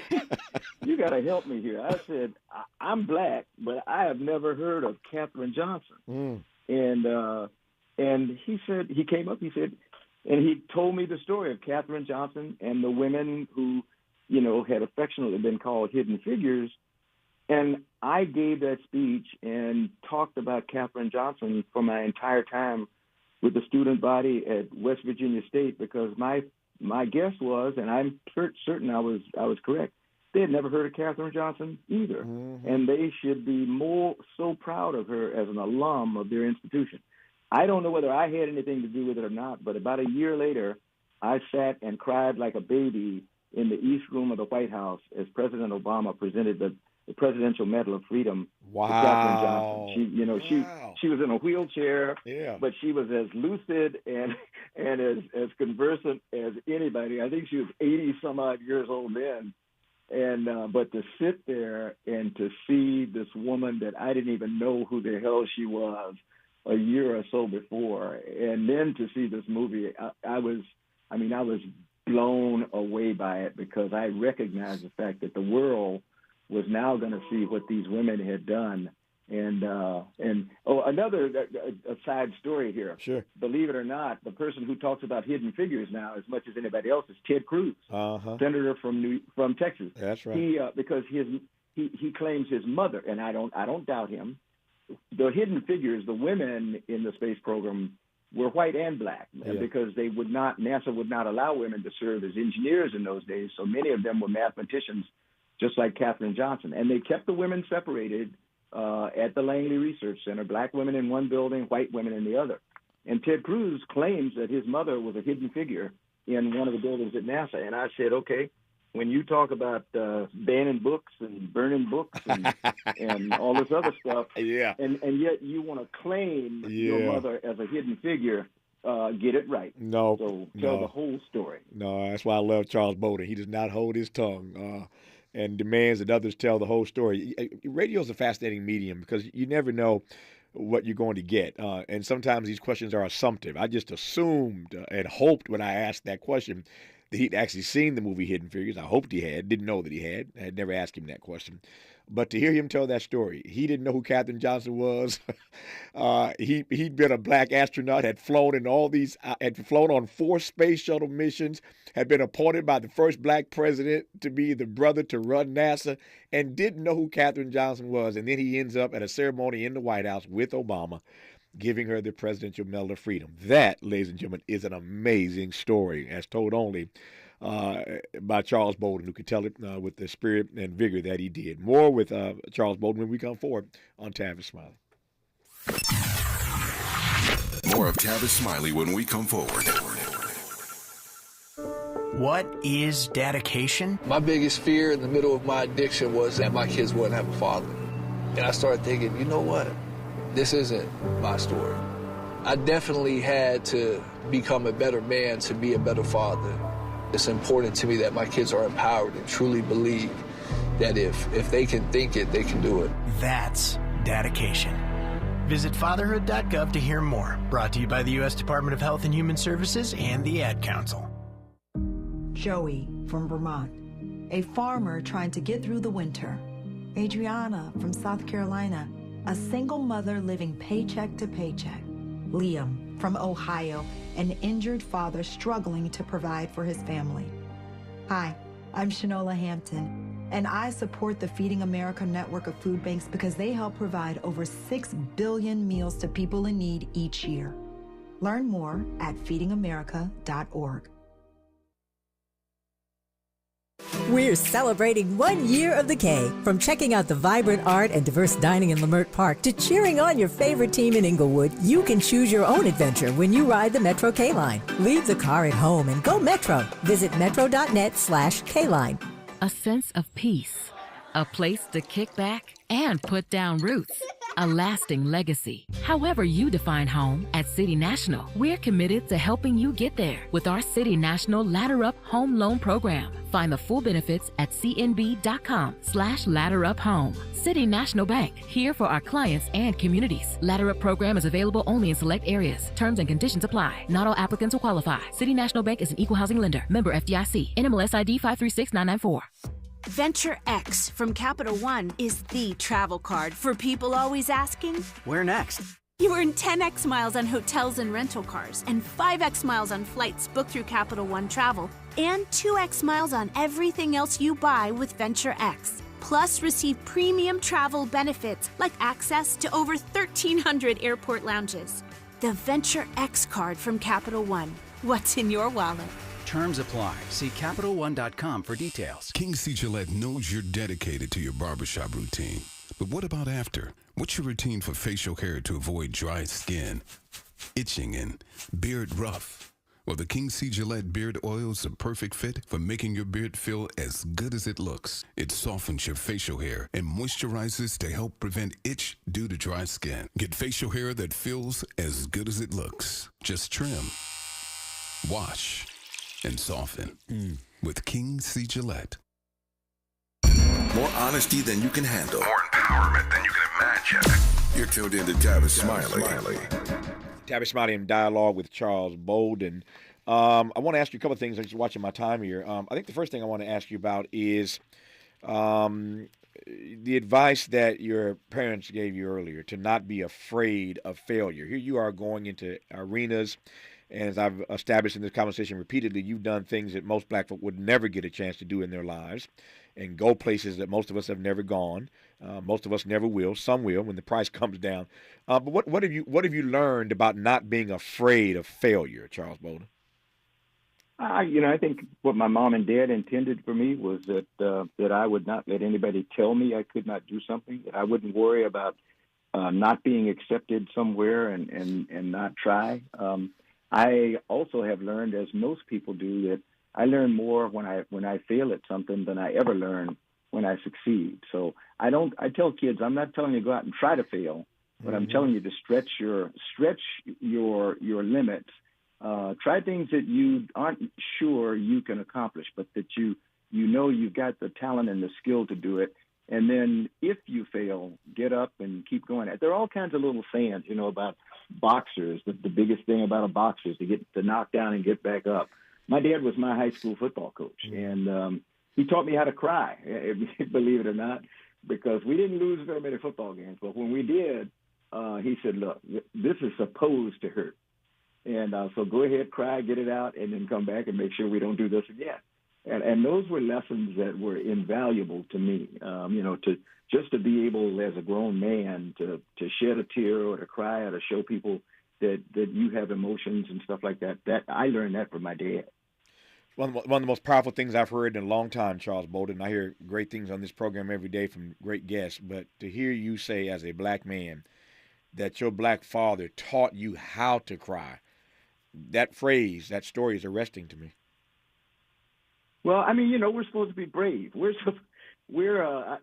you got to help me here. I said, I'm black, but I have never heard of Katherine Johnson. And he said, he came up, he said, and he told me the story of Katherine Johnson and the women who, you know, had affectionately been called hidden figures. And I gave that speech and talked about Katherine Johnson for my entire time with the student body at West Virginia State, because my guess was, and I'm certain I was correct, they had never heard of Katherine Johnson either. Mm-hmm. And they should be so proud of her as an alum of their institution. I don't know whether I had anything to do with it or not, but about a year later, I sat and cried like a baby in the East Room of the White House as President Obama presented the Presidential Medal of Freedom to Katherine Johnson. She was in a wheelchair, but she was as lucid and as conversant as anybody. I think she was 80 some odd years old then. And but to sit there and to see this woman that I didn't even know who the hell she was a year or so before, and then to see this movie, I was blown away by it, because I recognized the fact that the world was now going to see what these women had done. And another side story here. Sure. Believe it or not, the person who talks about hidden figures now as much as anybody else is Ted Cruz, senator from Texas. That's right. Because he claims his mother, and I don't doubt him. The hidden figures, the women in the space program, were white and black, because NASA would not allow women to serve as engineers in those days. So many of them were mathematicians, just like Katherine Johnson. And they kept the women separated at the Langley Research Center, black women in one building, white women in the other. And Ted Cruz claims that his mother was a hidden figure in one of the buildings at NASA. And I said, okay, when you talk about banning books and burning books and all this other stuff, and yet you want to claim your mother as a hidden figure, get it right. So tell the whole story. No, that's why I love Charles Bowden. He does not hold his tongue and demands that others tell the whole story. Radio is a fascinating medium because you never know what you're going to get. And sometimes these questions are assumptive. I just assumed and hoped when I asked that question that he'd actually seen the movie Hidden Figures. I hoped he had. Didn't know that he had. I had never asked him that question. But to hear him tell that story, he didn't know who Katherine Johnson was. He'd been a black astronaut, had flown in had flown on 4 space shuttle missions, had been appointed by the first black president to be the brother to run NASA, and didn't know who Katherine Johnson was. And then he ends up at a ceremony in the White House with Obama, giving her the Presidential Medal of Freedom. That, ladies and gentlemen, is an amazing story, as told only by Charles Bowden, who could tell it with the spirit and vigor that he did. More with Charles Bowden when we come forward on Tavis Smiley. More of Tavis Smiley when we come forward. What is dedication? My biggest fear in the middle of my addiction was that my kids wouldn't have a father. And I started thinking, you know what? This isn't my story. I definitely had to become a better man to be a better father. It's important to me that my kids are empowered and truly believe that if they can think it, they can do it. That's dedication. Visit fatherhood.gov to hear more. Brought to you by the U.S. Department of Health and Human Services and the Ad Council. Joey from Vermont, a farmer trying to get through the winter. Adriana from South Carolina, a single mother living paycheck to paycheck. Liam from Ohio, an injured father struggling to provide for his family. Hi, I'm Shanola Hampton, and I support the Feeding America network of food banks because they help provide over 6 billion meals to people in need each year. Learn more at feedingamerica.org. We're celebrating 1 year of the K. From checking out the vibrant art and diverse dining in Leimert Park to cheering on your favorite team in Inglewood, you can choose your own adventure when you ride the Metro K-Line. Leave the car at home and go Metro. Visit metro.net/K-Line. A sense of peace, a place to kick back and put down roots, a lasting legacy. However you define home, at City National, we're committed to helping you get there with our City National Ladder Up Home Loan Program. Find the full benefits at cnb.com/ladderuphome. City National Bank, here for our clients and communities. Ladder Up program is available only in select areas. Terms and conditions apply. Not all applicants will qualify. City National Bank is an equal housing lender. Member FDIC. NMLS ID 536994. Venture X from Capital One is the travel card for people always asking, Where next? you earn 10x miles on hotels and rental cars, and 5x miles on flights booked through Capital One Travel, and 2x miles on everything else you buy with Venture X. Plus, receive premium travel benefits like access to over 1,300 airport lounges. The Venture X card from Capital One. What's in your wallet? Terms apply. See CapitalOne.com for details. King C. Gillette knows you're dedicated to your barbershop routine. But what about after? What's your routine for facial hair to avoid dry skin, itching, and beard rough? Well, the King C. Gillette Beard Oil is a perfect fit for making your beard feel as good as it looks. It softens your facial hair and moisturizes to help prevent itch due to dry skin. Get facial hair that feels as good as it looks. Just trim, wash, and soften with King C. Gillette. More honesty than you can handle. More empowerment than you can imagine. You're tuned in to Tavis Smiley. Tavis Smiley in dialogue with Charles Bolden. I want to ask you a couple of things. I'm just watching my time here. I think the first thing I want to ask you about is the advice that your parents gave you earlier, to not be afraid of failure. Here you are going into arenas, and as I've established in this conversation repeatedly, you've done things that most black folk would never get a chance to do in their lives, and go places that most of us have never gone. Most of us never will. Some will when the price comes down. But what have you learned about not being afraid of failure, Charles Bolden? I think what my mom and dad intended for me was that I would not let anybody tell me I could not do something. That I wouldn't worry about not being accepted somewhere and not try. I also have learned, as most people do, that I learn more when I fail at something than I ever learn when I succeed. So I tell kids, I'm not telling you to go out and try to fail, but I'm telling you to stretch your limits. Try things that you aren't sure you can accomplish, but that you know you've got the talent and the skill to do it. And then if you fail, get up and keep going. There are all kinds of little sayings, about boxers. The biggest thing about a boxer is to get to knock down and get back up. My dad was my high school football coach, and he taught me how to cry, believe it or not, because we didn't lose very many football games. But when we did, he said, look, this is supposed to hurt. And so go ahead, cry, get it out, and then come back and make sure we don't do this again. And those were lessons that were invaluable to me, to be able as a grown man to shed a tear or to cry or to show people that you have emotions and stuff like that. That I learned that from my dad. One of the most powerful things I've heard in a long time, Charles Bolden. I hear great things on this program every day from great guests, but to hear you say as a black man that your black father taught you how to cry, that phrase, that story is arresting to me. Well, we're supposed to be brave. We're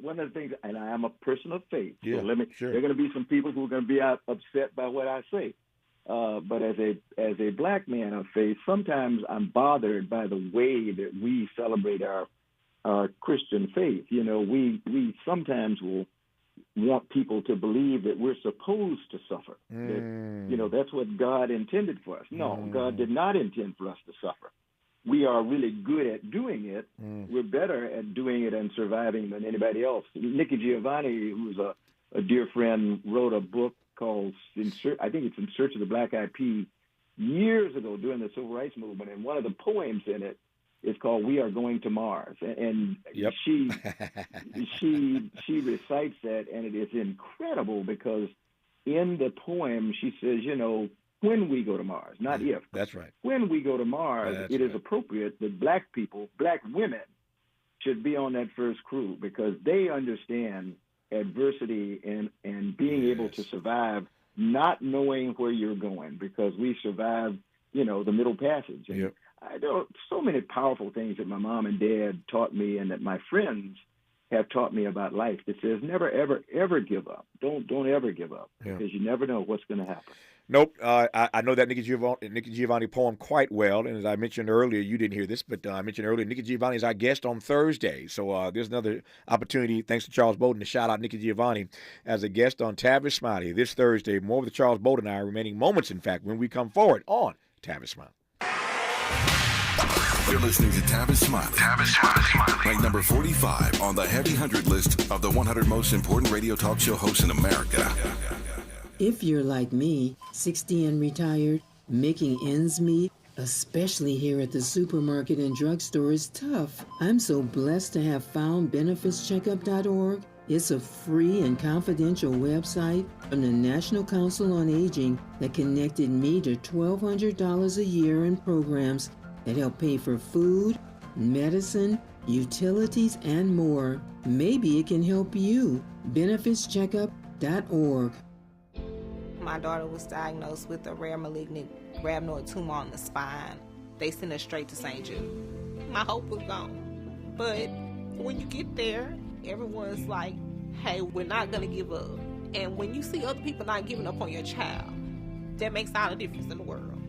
one of the things, and I am a person of faith. Yeah, so there are going to be some people who are going to be upset by what I say. But as a black man of faith, sometimes I'm bothered by the way that we celebrate our Christian faith. We sometimes will want people to believe that we're supposed to suffer. That, that's what God intended for us. No, God did not intend for us to suffer. We are really good at doing it. We're better at doing it and surviving than anybody else. Nikki Giovanni, who's a dear friend, wrote a book called In Search of the Black Eyed Peas years ago during the Civil Rights Movement, and one of the poems in it is called "We Are Going to Mars," and yep. she recites that, and it is incredible because in the poem she says, when we go to Mars, not if. That's right. When we go to Mars, it is appropriate that black people, black women, should be on that first crew because they understand adversity and being able to survive not knowing where you're going, because we survived, the Middle Passage. And there are so many powerful things that my mom and dad taught me and that my friends have taught me about life that says never, ever, ever give up. Don't ever give up because you never know what's going to happen. Nope. I know that Nikki Giovanni poem quite well. And as I mentioned earlier, you didn't hear this, but I mentioned earlier, Nikki Giovanni is our guest on Thursday. So there's another opportunity, thanks to Charles Bowden, to shout out Nikki Giovanni as a guest on Tavis Smiley this Thursday. More with Charles Bowden and I, remaining moments, in fact, when we come forward on Tavis Smiley. You're listening to Tavis Smiley. Tavis Smiley. Ranked number 45 on the Heavy 100 list of the 100 most important radio talk show hosts in America. If you're like me, 60 and retired, making ends meet, especially here at the supermarket and drugstore, is tough. I'm so blessed to have found benefitscheckup.org. It's a free and confidential website from the National Council on Aging that connected me to $1,200 a year in programs that help pay for food, medicine, utilities, and more. Maybe it can help you. benefitscheckup.org. My daughter was diagnosed with a rare malignant rhabdoid tumor on the spine. They sent her straight to St. Jude. My hope was gone. But when you get there, everyone's like, hey, we're not going to give up. And when you see other people not giving up on your child, that makes all the difference in the world.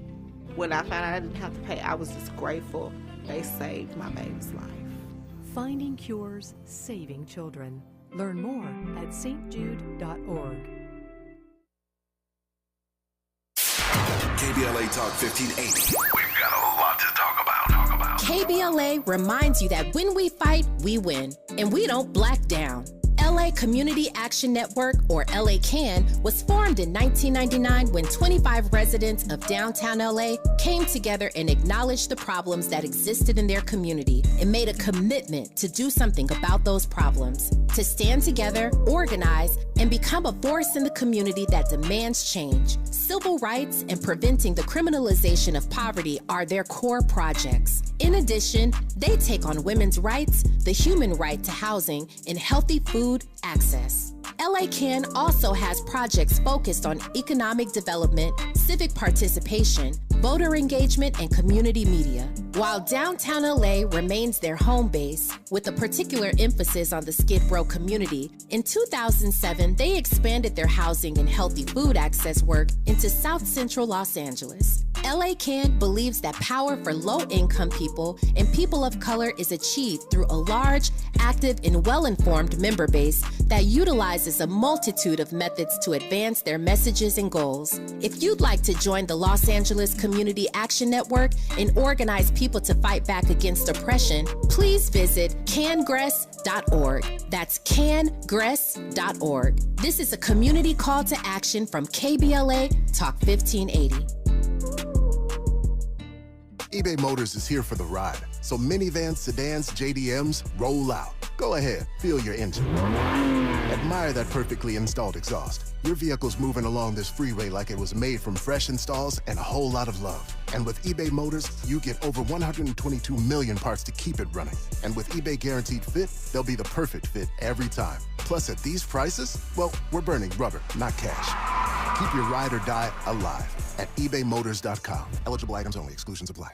When I found out I didn't have to pay, I was just grateful. They saved my baby's life. Finding cures, saving children. Learn more at stjude.org. KBLA Talk 1580. We've got a lot to talk about. KBLA reminds you that when we fight, we win, and we don't black down. LA Community Action Network, or LA CAN, was formed in 1999 when 25 residents of downtown LA came together and acknowledged the problems that existed in their community and made a commitment to do something about those problems, to stand together, organize, and become a force in the community that demands change. Civil rights and preventing the criminalization of poverty are their core projects. In addition, they take on women's rights, the human right to housing, and healthy food access. LA CAN also has projects focused on economic development, civic participation, voter engagement, and community media. While downtown LA remains their home base, with a particular emphasis on the Skid Row community, in 2007, they expanded their housing and healthy food access work into South Central Los Angeles. LA CAN believes that power for low-income people and people of color is achieved through a large, active, and well-informed member base that utilizes a multitude of methods to advance their messages and goals. If you'd like to join the Los Angeles Community Action Network and organize people to fight back against oppression, please visit cangress.org. That's cangress.org. This is a community call to action from KBLA Talk 1580. eBay Motors is here for the ride. So minivans, sedans, JDMs, roll out. Go ahead, feel your engine. Admire that perfectly installed exhaust. Your vehicle's moving along this freeway like it was made from fresh installs and a whole lot of love. And with eBay Motors, you get over 122 million parts to keep it running. And with eBay Guaranteed Fit, they'll be the perfect fit every time. Plus, at these prices, well, we're burning rubber, not cash. Keep your ride or die alive at ebaymotors.com. Eligible items only. Exclusions apply.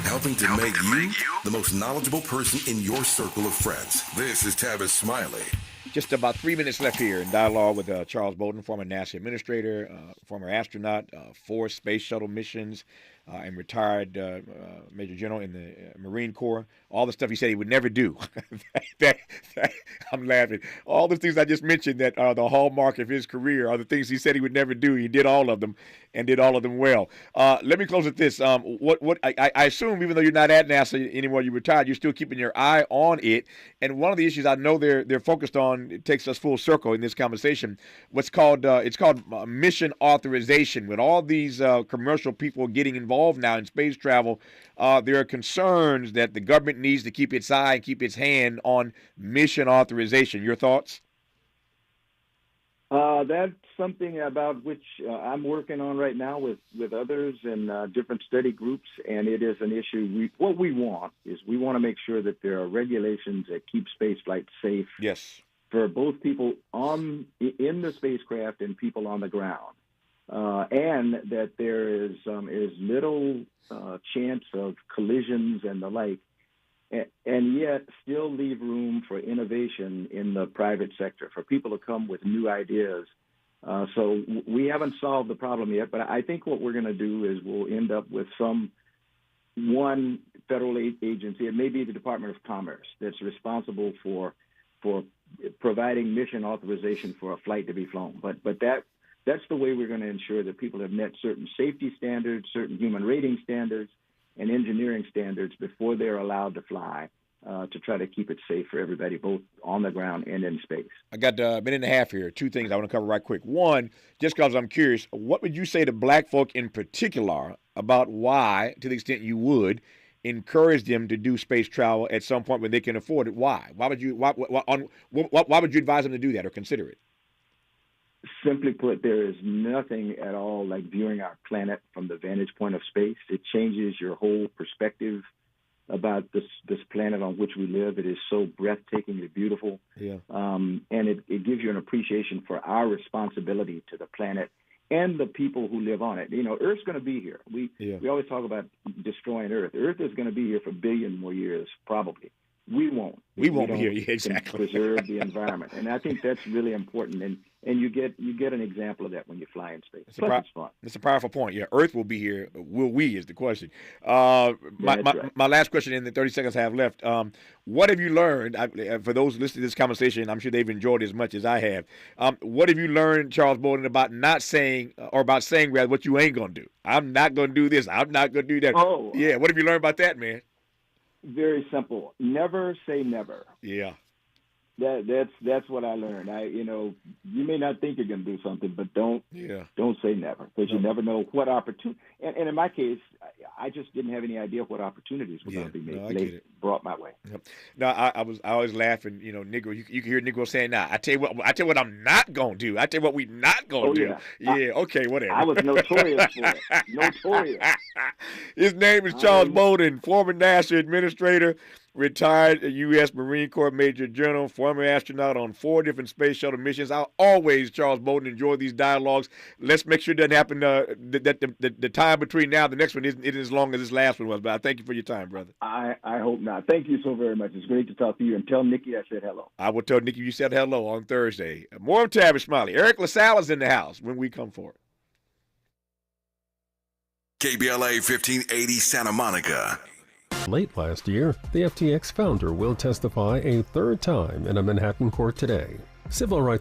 Helping to make you the most knowledgeable person in your circle of friends. This is Tavis Smiley. Just about 3 minutes left here in dialogue with Charles Bowden, former NASA administrator, former astronaut, 4 space shuttle missions, and retired Major General in the Marine Corps. All the stuff he said he would never do. I'm laughing. All the things I just mentioned that are the hallmark of his career are the things he said he would never do. He did all of them and did all of them well. Let me close with this. I assume, even though you're not at NASA anymore, you retired, you're still keeping your eye on it. And one of the issues I know they're focused on, it takes us full circle in this conversation, it's called mission authorization. With all these commercial people getting involved now in space travel, there are concerns that the government needs to keep its eye and keep its hand on mission authorization. Your thoughts? That's something about which I'm working on right now with others and different study groups, and it is an issue. What we want is we want to make sure that there are regulations that keep spaceflight safe. Yes. For both people in the spacecraft and people on the ground, and that there is little chance of collisions and the like, and yet still leave room for innovation in the private sector, for people to come with new ideas. So we haven't solved the problem yet, but I think what we're going to do is we'll end up with one federal agency, it may be the Department of Commerce, that's responsible for providing mission authorization for a flight to be flown. But that's the way we're going to ensure that people have met certain safety standards, certain human rating standards, and engineering standards before they're allowed to fly, to try to keep it safe for everybody, both on the ground and in space. I got a minute and a half here. Two things I want to cover right quick. One, just because I'm curious, what would you say to black folk in particular about why, to the extent you would, encourage them to do space travel at some point when they can afford it? Why? Why would you advise them to do that or consider it? Simply put, there is nothing at all like viewing our planet from the vantage point of space. It changes your whole perspective about this planet on which we live. It is so breathtakingly beautiful. Yeah. And it gives you an appreciation for our responsibility to the planet and the people who live on it. You know, Earth's going to be here. We always talk about destroying Earth. Earth is going to be here for a billion more years, probably. We won't. We won't be here, exactly. Preserve the environment, and I think that's really important. And you get an example of that when you fly in space. It's fun. It's a powerful point. Yeah, Earth will be here. Will we is the question. My last question in the 30 seconds I have left. What have you learned? For those listening to this conversation, I'm sure they've enjoyed it as much as I have. What have you learned, Charles Bolden, about not saying, or about saying rather, what you ain't going to do? I'm not going to do this. I'm not going to do that. Oh. Yeah, what have you learned about that, man? Very simple. Never say never. Yeah. That's what I learned. You may not think you're going to do something, but don't say never, because you never know what opportunity. And in my case, I just didn't have any idea what opportunities were going to be brought my way. Yep. No, I always laughing. You know, Negro. You can hear Negro saying, "Now I tell you what I'm not going to do. I tell you what we not going to do." Yeah. Okay. Whatever. I was notorious for it. Notorious. His name is Charles Bolden, former NASA administrator, retired U.S. Marine Corps Major General, former astronaut on 4 different space shuttle missions. I'll always, Charles Bolden, enjoy these dialogues. Let's make sure it doesn't happen that the time between now and the next one isn't as long as this last one was. But I thank you for your time, brother. I hope not. Thank you so very much. It's great to talk to you. And tell Nikki I said hello. I will tell Nikki you said hello on Thursday. More of Tavis Smiley. Eric LaSalle is in the house when we come forward. KBLA 1580 Santa Monica. Late last year, the FTX founder will testify a third time in a Manhattan court today. Civil rights